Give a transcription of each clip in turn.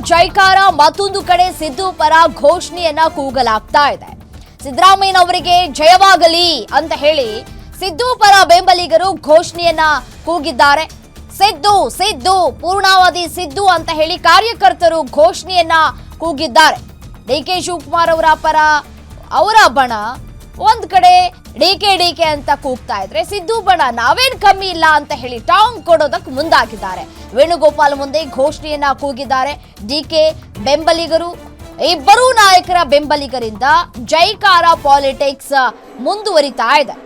ಜೈಕಾರ, ಮತ್ತೊಂದು ಕಡೆ ಸಿದ್ದು ಪರ ಘೋಷಣೆಯನ್ನ ಕೂಗಲಾಗ್ತಾ ಇದೆ. ಸಿದ್ದರಾಮಯ್ಯನವರಿಗೆ ಜಯವಾಗಲಿ ಅಂತ ಹೇಳಿ ಸಿದ್ದು ಪರ ಬೆಂಬಲಿಗರು ಘೋಷಣೆಯನ್ನ ಕೂಗಿದ್ದಾರೆ. ಸಿದ್ದು ಸಿದ್ದು ಪೂರ್ಣಾವಧಿ ಸಿದ್ದು ಅಂತ ಹೇಳಿ ಕಾರ್ಯಕರ್ತರು ಘೋಷಣೆಯನ್ನ ಕೂಗಿದ್ದಾರೆ. ಡಿಕೆ ಶಿವಕುಮಾರ್ ಅವರ ಪರ ಅವರ ಬಣ ಒಂದ್ ಕಡೆ ಡಿಕೆ ಅಂತ ಕೂಗ್ತಾ ಇದ್ರೆ, ಸಿದ್ದು ಬಣ ನಾವೇನ್ ಕಮ್ಮಿ ಇಲ್ಲ ಅಂತ ಹೇಳಿ ಟಾಂಗ್ ಕೊಡೋದಕ್ಕೆ ಮುಂದಾಗಿದ್ದಾರೆ. ವೇಣುಗೋಪಾಲ್ ಮುಂದೆ ಘೋಷಣೆಯನ್ನ ಕೂಗಿದ್ದಾರೆ. ಡಿಕೆ ಬೆಂಬಲಿಗರು, ಇಬ್ಬರೂ ನಾಯಕರ ಬೆಂಬಲಿಗರಿಂದ ಜೈಕಾರ ಪಾಲಿಟಿಕ್ಸ್ ಮುಂದುವರಿತಾ ಇದೆ.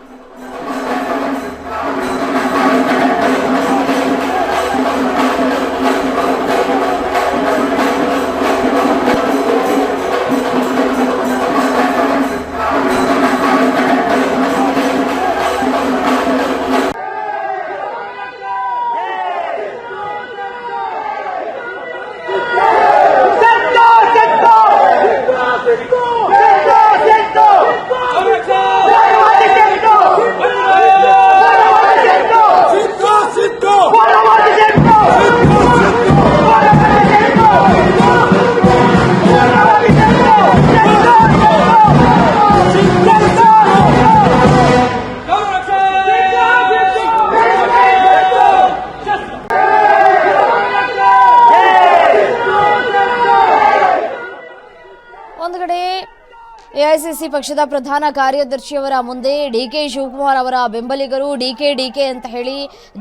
ಎಐಸಿಸಿ ಪಕ್ಷದ ಪ್ರಧಾನ ಕಾರ್ಯದರ್ಶಿಯವರ ಮುಂದೆ ಡಿಕೆ ಶಿವಕುಮಾರ್ ಅವರ ಬೆಂಬಲಿಗರು ಡಿಕೆ ಅಂತ ಹೇಳಿ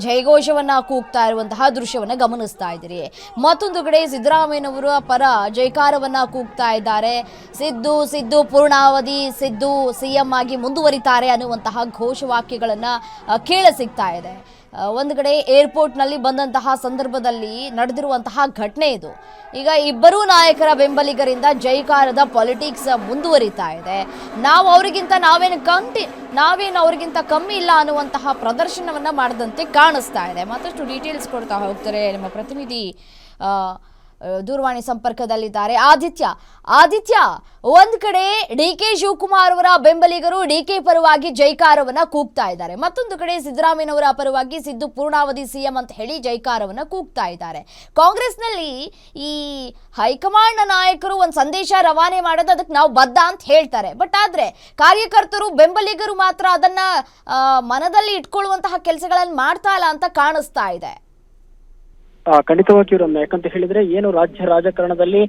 ಜಯಘೋಷವನ್ನ ಕೂಗ್ತಾ ಇರುವಂತಹ ದೃಶ್ಯವನ್ನ ಗಮನಿಸ್ತಾ ಇದ್ದೀರಿ. ಮತ್ತೊಂದು ಕಡೆ ಸಿದ್ದರಾಮಯ್ಯನವರ ಪರ ಜೈಕಾರವನ್ನ ಕೂಗ್ತಾ ಇದ್ದಾರೆ. ಸಿದ್ದು ಸಿದ್ದು ಪೂರ್ಣಾವಧಿ ಸಿದ್ದು ಸಿಎಂ ಆಗಿ ಮುಂದುವರಿತಾರೆ ಅನ್ನುವಂತಹ ಘೋಷವಾಕ್ಯಗಳನ್ನ ಕೇಳಸಿಗ್ತಾ ಇದೆ. ಒಂದು ಕಡೆ ಏರ್ಪೋರ್ಟ್ನಲ್ಲಿ ಬಂದಂತಹ ಸಂದರ್ಭದಲ್ಲಿ ನಡೆದಿರುವಂತಹ ಘಟನೆ ಇದು. ಈಗ ಇಬ್ಬರೂ ನಾಯಕರ ಬೆಂಬಲಿಗರಿಂದ ಜೈಕಾರದ ಪಾಲಿಟಿಕ್ಸ್ ಮುಂದುವರಿತಾ ಇದೆ. ನಾವು ಅವ್ರಿಗಿಂತ ಕಮ್ಮಿ ಇಲ್ಲ ಅನ್ನುವಂತಹ ಪ್ರದರ್ಶನವನ್ನ ಮಾಡದಂತೆ ಕಾಣಿಸ್ತಾ ಇದೆ. ಮತ್ತಷ್ಟು ಡೀಟೇಲ್ಸ್ ಕೊಡ್ತಾ ಹೋಗ್ತಾರೆ ನಮ್ಮ ಪ್ರತಿನಿಧಿ ದೂರವಾಣಿ ಸಂಪರ್ಕದಲ್ಲಿದ್ದಾರೆ ಆದಿತ್ಯ. ಒಂದ್ ಕಡೆ ಡಿಕೆ ಶಿವಕುಮಾರ್ ಅವರ ಬೆಂಬಲಿಗರು ಡಿಕೆ ಪರವಾಗಿ ಜೈಕಾರವನ್ನ ಕೂಗ್ತಾ ಇದ್ದಾರೆ. ಮತ್ತೊಂದು ಕಡೆ ಸಿದ್ದರಾಮಯ್ಯನವರ ಪರವಾಗಿ ಸಿದ್ದು ಪೂರ್ಣಾವಧಿ ಸಿಎಂ ಅಂತ ಹೇಳಿ ಜೈಕಾರವನ್ನ ಕೂಗ್ತಾ ಇದ್ದಾರೆ. ಕಾಂಗ್ರೆಸ್ನಲ್ಲಿ ಈ ಹೈಕಮಾಂಡ್ ನಾಯಕರು ಒಂದು ಸಂದೇಶ ರವಾನೆ ಮಾಡೋದು ಅದಕ್ಕೆ ನಾವು ಬದ್ಧ ಅಂತ ಹೇಳ್ತಾರೆ. ಬಟ್ ಆದ್ರೆ ಕಾರ್ಯಕರ್ತರು ಬೆಂಬಲಿಗರು ಮಾತ್ರ ಅದನ್ನ ಮನದಲ್ಲಿ ಇಟ್ಕೊಳ್ಳುವಂತಹ ಕೆಲಸಗಳನ್ನು ಮಾಡ್ತಾ ಇಲ್ಲ ಅಂತ ಕಾಣಿಸ್ತಾ ಇದೆ. ಖಂಡಿತವಾಗಿಯೂ ರಮ್ಯ, ಯಾಕಂತ ಹೇಳಿದ್ರೆ ಏನು ರಾಜ್ಯ ರಾಜಕಾರಣದಲ್ಲಿ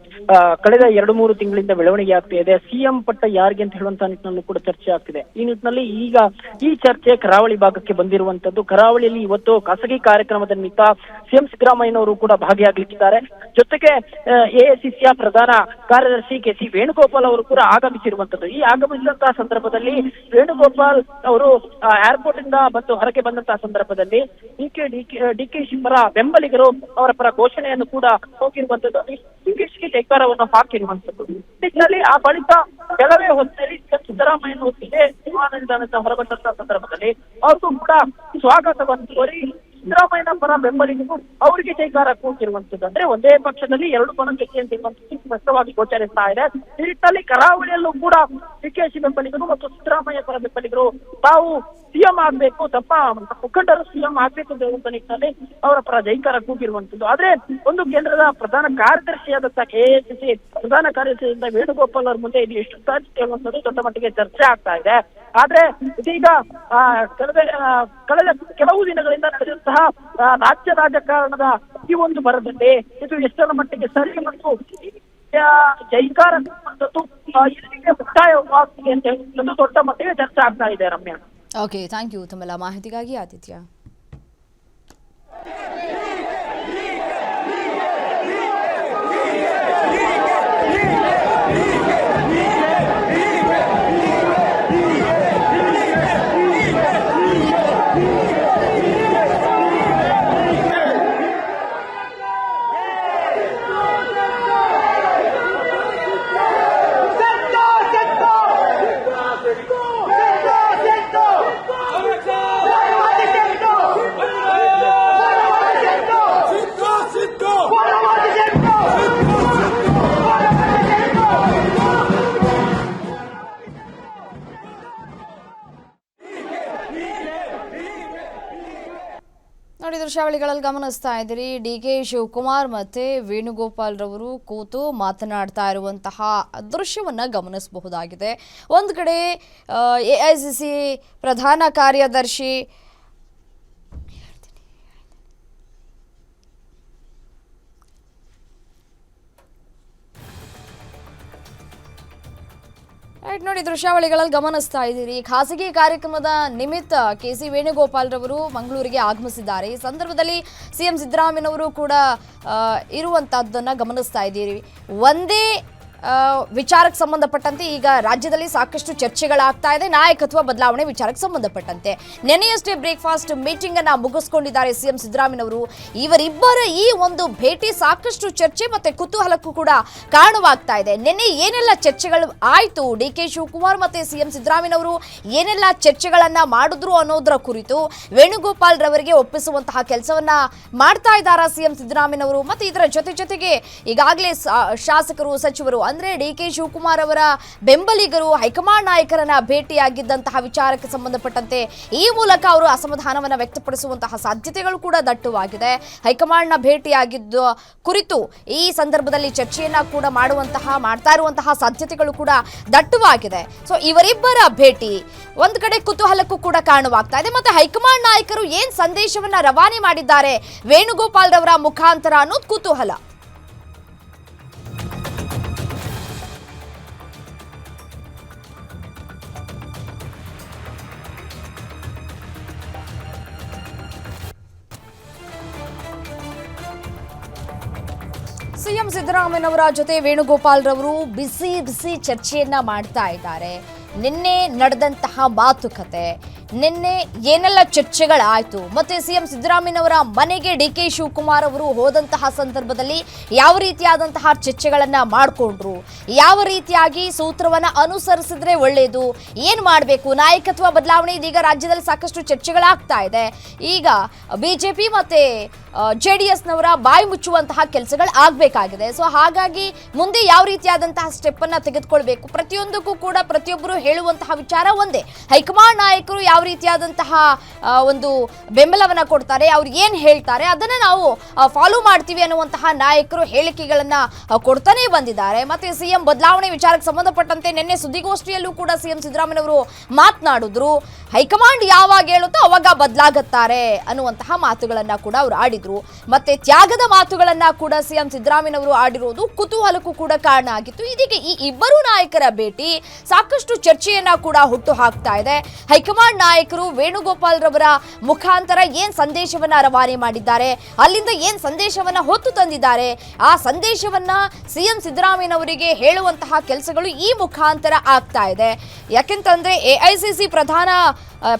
ಕಳೆದ 2-3 ತಿಂಗಳಿಂದ ಬೆಳವಣಿಗೆ ಆಗ್ತಾ ಇದೆ. ಸಿಎಂ ಪಟ್ಟ ಯಾರಿಗೆ ಅಂತ ಹೇಳುವಂತಹ ನಿಟ್ಟಿನಲ್ಲೂ ಕೂಡ ಚರ್ಚೆ ಆಗ್ತಿದೆ. ಈ ನಿಟ್ಟಿನಲ್ಲಿ ಈಗ ಈ ಚರ್ಚೆ ಕರಾವಳಿ ಭಾಗಕ್ಕೆ ಬಂದಿರುವಂತದ್ದು. ಕರಾವಳಿಯಲ್ಲಿ ಇವತ್ತು ಖಾಸಗಿ ಕಾರ್ಯಕ್ರಮದ ನಿಮಿತ್ತ ಸಿಎಂ ಸಿದ್ದರಾಮಯ್ಯನವರು ಕೂಡ ಭಾಗಿಯಾಗಲಿದ್ದಾರೆ. ಜೊತೆಗೆ ಎಐಸಿಸಿಯ ಪ್ರಧಾನ ಕಾರ್ಯದರ್ಶಿ ಕೆ.ಸಿ. ವೇಣುಗೋಪಾಲ್ ಅವರು ಕೂಡ ಆಗಮಿಸಿರುವಂತದ್ದು. ಈ ಆಗಮಿಸಿದಂತಹ ಸಂದರ್ಭದಲ್ಲಿ ವೇಣುಗೋಪಾಲ್ ಅವರು ಏರ್ಪೋರ್ಟ್ ಇಂದ ಹೊರಗೆ ಬಂದಂತಹ ಸಂದರ್ಭದಲ್ಲಿ ಡಿಕೆ ಶಿವರ ಬೆಂಬಲಿಗರು ಅವರ ಪರ ಘೋಷಣೆಯನ್ನು ಕೂಡ ಹೋಗಿರುವಂತದ್ದು. ಡಿಕೆಶಿಗೆ ಜೈಕಾರವನ್ನು ಹಾಕಿರುವಂತದ್ದು. ನಿಟ್ಟಿನಲ್ಲಿ ಆ ಬಳಿಕ ಕೆಲವೇ ಹೊತ್ತಲ್ಲಿ ಸಿದ್ದರಾಮಯ್ಯ ವಿಮಾನ ನಿಲ್ದಾಣದ ಹೊರಬಂದಂತಹ ಸಂದರ್ಭದಲ್ಲಿ ಅವ್ರಿಗೂ ಕೂಡ ಸ್ವಾಗತವನ್ನು ಕೋರಿ ಸಿದ್ದರಾಮಯ್ಯನ ಪರ ಬೆಂಬಲಿಗರು ಅವರಿಗೆ ಜೈಕಾರ ಕೂಗಿರುವಂತದ್ದು. ಅಂದ್ರೆ ಒಂದೇ ಪಕ್ಷದಲ್ಲಿ 2 ಬಣಕ್ಕೆ ಅಂತಿರುವಂತದ್ದು ಸ್ಪಷ್ಟವಾಗಿ ಗೋಚರಿಸ್ತಾ ಇದೆ. ಈ ನಿಟ್ಟಿನಲ್ಲಿ ಕರಾವಳಿಯಲ್ಲೂ ಕೂಡ ಡಿಕೆಶಿ ಬೆಂಬಲಿಗರು ಮತ್ತು ಸಿದ್ದರಾಮಯ್ಯ ಪರ ಬೆಂಬಲಿಗರು ತಾವು ಸಿಎಂ ಆಗ್ಬೇಕು, ತಪ್ಪ ಮುಖಂಡರು ಸಿಎಂ ಆಗ್ಬೇಕು ಅಂತ ಹೇಳುವಂತ ನಿಟ್ಟಿನಲ್ಲಿ ಅವರ ಪರ ಜೈಕಾರ ಕೂಗಿರುವಂತದ್ದು. ಆದ್ರೆ ಒಂದು ಕೇಂದ್ರದ ಪ್ರಧಾನ ಕಾರ್ಯದರ್ಶಿಯಾದಂತಹ ಎಐಸಿಸಿ ಪ್ರಧಾನ ಕಾರ್ಯದರ್ಶಿಯಿಂದ ವೇಣುಗೋಪಾಲ್ ಅವರ ಮುಂದೆ ಇದು ಎಷ್ಟು ಸಾಧ್ಯತೆ ಹೇಳುವಂತದ್ದು ದೊಡ್ಡ ಮಟ್ಟಿಗೆ ಚರ್ಚೆ ಆಗ್ತಾ ಇದೆ. ಆದ್ರೆ ಇದೀಗ ಕಳೆದ ಕೆಲವು ದಿನಗಳಿಂದ ನಡೆದಂತಹ ರಾಜ್ಯ ರಾಜಕಾರಣದ ಈ ಒಂದು ಬರದಲ್ಲಿ ಇದು ಎಷ್ಟರ ಮಟ್ಟಿಗೆ ಸರಿ ಮತ್ತು ಜೈಕಾರ ಇಲ್ಲಿಗೆ ಮುಕ್ತಾಯವಾಗ್ತಿದೆ ಅಂತ ಹೇಳುವಂತದ್ದು ದೊಡ್ಡ ಮಟ್ಟಿಗೆ ಚರ್ಚೆ ಆಗ್ತಾ ಇದೆ. ರಮ್ಯಾ, ಓಕೆ, ಥ್ಯಾಂಕ್ ಯು ತಮ್ಮೆಲ್ಲ ಮಾಹಿತಿಗಾಗಿ ಆದಿತ್ಯ. ದೃಶ್ಯಾವಳಿಗಳಲ್ಲಿ ಗಮನಿಸ್ತಾ ಇದ್ದೀರಿ ಡಿ.ಕೆ. ಶಿವಕುಮಾರ್ ಮತ್ತೆ ವೇಣುಗೋಪಾಲ್ ರವರು ಕೂತು ಮಾತನಾಡ್ತಾ ಇರುವಂತಹ ದೃಶ್ಯವನ್ನ ಗಮನಿಸಬಹುದಾಗಿದೆ. ಒಂದು ಕಡೆ ಎಐಸಿಸಿ ಪ್ರಧಾನ ಕಾರ್ಯದರ್ಶಿ ನೋಡಿ ದೃಶ್ಯಾವಳಿಗಳಲ್ಲಿ ಗಮನಿಸ್ತಾ ಇದ್ದೀರಿ ಖಾಸಗಿ ಕಾರ್ಯಕ್ರಮದ ನಿಮಿತ್ತ ಕೆ.ಸಿ. ವೇಣುಗೋಪಾಲ್ ರವರು ಮಂಗಳೂರಿಗೆ ಆಗಮಿಸಿದ್ದಾರೆ. ಈ ಸಂದರ್ಭದಲ್ಲಿ ಸಿಎಂ ಸಿದ್ದರಾಮಯ್ಯನವರು ಕೂಡ ಇರುವಂತಹದ್ದನ್ನ ಗಮನಿಸ್ತಾ ಇದ್ದೀರಿ. ಒಂದೇ ವಿಚಾರಕ್ಕೆ ಸಂಬಂಧಪಟ್ಟಂತೆ ಈಗ ರಾಜ್ಯದಲ್ಲಿ ಸಾಕಷ್ಟು ಚರ್ಚೆಗಳಾಗ್ತಾ ಇದೆ. ನಾಯಕತ್ವ ಬದಲಾವಣೆ ವಿಚಾರಕ್ಕೆ ಸಂಬಂಧಪಟ್ಟಂತೆ ನಿನ್ನೆಯಷ್ಟೇ ಬ್ರೇಕ್ಫಾಸ್ಟ್ ಮೀಟಿಂಗ್ ಅನ್ನ ಮುಗಿಸ್ಕೊಂಡಿದ್ದಾರೆ ಸಿಎಂ ಸಿದ್ದರಾಮಯ್ಯನವರು. ಇವರಿಬ್ಬರ ಈ ಒಂದು ಭೇಟಿ ಸಾಕಷ್ಟು ಚರ್ಚೆ ಮತ್ತೆ ಕುತೂಹಲಕ್ಕೂ ಕೂಡ ಕಾರಣವಾಗ್ತಾ ಇದೆ. ನಿನ್ನೆ ಏನೆಲ್ಲ ಚರ್ಚೆಗಳು ಆಯ್ತು, ಡಿ.ಕೆ. ಶಿವಕುಮಾರ್ ಮತ್ತೆ ಸಿಎಂ ಸಿದ್ದರಾಮಯ್ಯನವರು ಏನೆಲ್ಲ ಚರ್ಚೆಗಳನ್ನ ಮಾಡಿದ್ರು ಅನ್ನೋದರ ಕುರಿತು ವೇಣುಗೋಪಾಲ್ ರವರಿಗೆ ಒಪ್ಪಿಸುವಂತಹ ಕೆಲಸವನ್ನ ಮಾಡ್ತಾ ಇದ್ದಾರಾ ಸಿಎಂ ಸಿದ್ದರಾಮಯ್ಯನವರು. ಮತ್ತೆ ಇದರ ಜೊತೆಗೆ ಈಗಾಗಲೇ ಶಾಸಕರು ಸಚಿವರು ಅಂದ್ರೆ ಡಿ.ಕೆ. ಶಿವಕುಮಾರ್ ಅವರ ಬೆಂಬಲಿಗರು ಹೈಕಮಾಂಡ್ ನಾಯಕರನ್ನ ಭೇಟಿಯಾಗಿದ್ದಂತಹ ವಿಚಾರಕ್ಕೆ ಸಂಬಂಧಪಟ್ಟಂತೆ ಈ ಮೂಲಕ ಅವರು ಅಸಮಾಧಾನವನ್ನ ವ್ಯಕ್ತಪಡಿಸುವಂತಹ ಸಾಧ್ಯತೆಗಳು ಕೂಡ ದಟ್ಟವಾಗಿದೆ. ಹೈಕಮಾಂಡ್ನ ಭೇಟಿಯಾಗಿದ್ದ ಕುರಿತು ಈ ಸಂದರ್ಭದಲ್ಲಿ ಚರ್ಚೆಯನ್ನ ಕೂಡ ಮಾಡ್ತಾ ಇರುವಂತಹ ಸಾಧ್ಯತೆಗಳು ಕೂಡ ದಟ್ಟವಾಗಿದೆ. ಸೊ ಇವರಿಬ್ಬರ ಭೇಟಿ ಒಂದ್ ಕಡೆ ಕುತೂಹಲಕ್ಕೂ ಕೂಡ ಕಾರಣವಾಗ್ತಾ ಇದೆ. ಮತ್ತೆ ಹೈಕಮಾಂಡ್ ನಾಯಕರು ಏನ್ ಸಂದೇಶವನ್ನ ರವಾನೆ ಮಾಡಿದ್ದಾರೆ ವೇಣುಗೋಪಾಲ್ ರವರ ಮುಖಾಂತರ ಅನ್ನೋದು ಕುತೂಹಲ. ಸಿಎಂ ಸಿದ್ದರಾಮಯ್ಯನವರ ಜೊತೆ ವೇಣುಗೋಪಾಲ್ ರವರು ಬಿಸಿ ಚರ್ಚೆಯನ್ನ ಮಾಡ್ತಾ ಇದ್ದಾರೆ. ನಿನ್ನೆ ನಡೆದಂತಹ ಮಾತುಕತೆ, ನಿನ್ನೆ ಏನೆಲ್ಲ ಚರ್ಚೆಗಳಾಯ್ತು, ಮತ್ತೆ ಸಿಎಂ ಸಿದ್ದರಾಮಯ್ಯನವರ ಮನೆಗೆ ಡಿ.ಕೆ. ಶಿವಕುಮಾರ್ ಅವರು ಹೋದಂತಹ ಸಂದರ್ಭದಲ್ಲಿ ಯಾವ ರೀತಿಯಾದಂತಹ ಚರ್ಚೆಗಳನ್ನ ಮಾಡಿಕೊಂಡ್ರು, ಯಾವ ರೀತಿಯಾಗಿ ಸೂತ್ರವನ್ನ ಅನುಸರಿಸಿದ್ರೆ ಒಳ್ಳೆಯದು, ಏನ್ ಮಾಡಬೇಕು, ನಾಯಕತ್ವ ಬದಲಾವಣೆ ಇದೀಗ ರಾಜ್ಯದಲ್ಲಿ ಸಾಕಷ್ಟು ಚರ್ಚೆಗಳಾಗ್ತಾ ಇದೆ. ಈಗ ಬಿಜೆಪಿ ಮತ್ತೆ JDSನವರ ಬಾಯಿ ಮುಚ್ಚುವಂತಹ ಕೆಲಸಗಳು ಆಗಬೇಕಾಗಿದೆ. ಸೊ ಹಾಗಾಗಿ ಮುಂದೆ ಯಾವ ರೀತಿಯಾದಂತಹ ಸ್ಟೆಪ್ ಅನ್ನ ತೆಗೆದುಕೊಳ್ಬೇಕು, ಪ್ರತಿಯೊಂದಕ್ಕೂ ಕೂಡ ಪ್ರತಿಯೊಬ್ಬರು ಹೇಳುವಂತಹ ವಿಚಾರ ಒಂದೇ. ಹೈಕಮಾಂಡ್ ನಾಯಕರು ಯಾವ ರೀತಿಯಾದಂತಹ ಒಂದು ಬೆಂಬಲವನ್ನ ಕೊಡ್ತಾರೆ, ಅವ್ರು ಏನ್ ಹೇಳ್ತಾರೆ ಅದನ್ನ ನಾವು ಫಾಲೋ ಮಾಡ್ತೀವಿ ಅನ್ನುವಂತಹ ನಾಯಕರು ಹೇಳಿಕೆಗಳನ್ನ ಕೊಡ್ತಾನೆ ಬಂದಿದ್ದಾರೆ. ಮತ್ತೆ ಸಿಎಂ ಬದಲಾವಣೆ ವಿಚಾರಕ್ಕೆ ಸಂಬಂಧಪಟ್ಟಂತೆ ನಿನ್ನೆ ಸುದ್ದಿಗೋಷ್ಠಿಯಲ್ಲೂ ಕೂಡ ಸಿಎಂ ಸಿದ್ದರಾಮಯ್ಯನವರು ಮಾತನಾಡಿದ್ರು. ಹೈಕಮಾಂಡ್ ಯಾವಾಗ ಹೇಳುತ್ತೋ ಅವಾಗ ಬದಲಾಗುತ್ತಾರೆ ಅನ್ನುವಂತಹ ಮಾತುಗಳನ್ನ ಕೂಡ ಅವರು ಆಡಿದ್ರು. ಮತ್ತೆ ತ್ಯಾಗದ ಮಾತುಗಳನ್ನ ಕೂಡ ಸಿಎಂ ಸಿದ್ದರಾಮಯ್ಯನವರು ಆಡಿರೋದು ಕುತೂಹಲಕ್ಕೂ ಕೂಡ ಕಾರಣ ಆಗಿತ್ತು. ಇದೀಗ ಈ ಇಬ್ಬರು ನಾಯಕರ ಭೇಟಿ ಸಾಕಷ್ಟು ಚರ್ಚೆಯನ್ನ ಕೂಡ ಹುಟ್ಟು ಹಾಕ್ತಾ ಇದೆ. ಹೈಕಮಾಂಡ್ ನಾಯಕರು ವೇಣುಗೋಪಾಲ್ ರವರ ಮುಖಾಂತರ ಏನ್ ಸಂದೇಶವನ್ನ ರವಾನೆ ಮಾಡಿದ್ದಾರೆ, ಅಲ್ಲಿಂದ ಏನ್ ಸಂದೇಶವನ್ನ ಹೊತ್ತು ತಂದಿದ್ದಾರೆ, ಆ ಸಂದೇಶವನ್ನ ಸಿಎಂ ಸಿದ್ದರಾಮಯ್ಯನವರಿಗೆ ಹೇಳುವಂತಹ ಕೆಲಸಗಳು ಈ ಮುಖಾಂತರ ಆಗ್ತಾ ಇದೆ. ಯಾಕೆಂತಂದ್ರೆ ಎಐಸಿಸಿ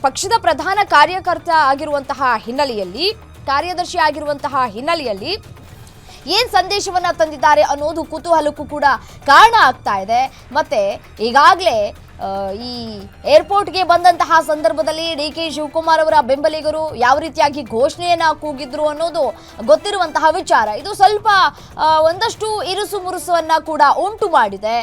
ಪಕ್ಷದ ಪ್ರಧಾನ ಕಾರ್ಯದರ್ಶಿ ಆಗಿರುವಂತಹ ಹಿನ್ನೆಲೆಯಲ್ಲಿ ಏನ್ ಸಂದೇಶವನ್ನ ತಂದಿದ್ದಾರೆ ಅನ್ನೋದು ಕುತೂಹಲಕ್ಕೂ ಕೂಡ ಕಾರಣ ಆಗ್ತಾ ಇದೆ. ಮತ್ತೆ ಈಗಾಗಲೇ ಈ ಏರ್ಪೋರ್ಟ್ಗೆ ಬಂದಂತಹ ಸಂದರ್ಭದಲ್ಲಿ ಡಿ.ಕೆ. ಶಿವಕುಮಾರ್ ಅವರ ಬೆಂಬಲಿಗರು ಯಾವ ರೀತಿಯಾಗಿ ಘೋಷಣೆಯನ್ನ ಕೂಗಿದ್ರು ಅನ್ನೋದು ಗೊತ್ತಿರುವಂತಹ ವಿಚಾರ. ಇದು ಸ್ವಲ್ಪ ಒಂದಷ್ಟು ಇರುಸು ಮುರುಸನ್ನ ಕೂಡ ಉಂಟು ಮಾಡಿದೆ.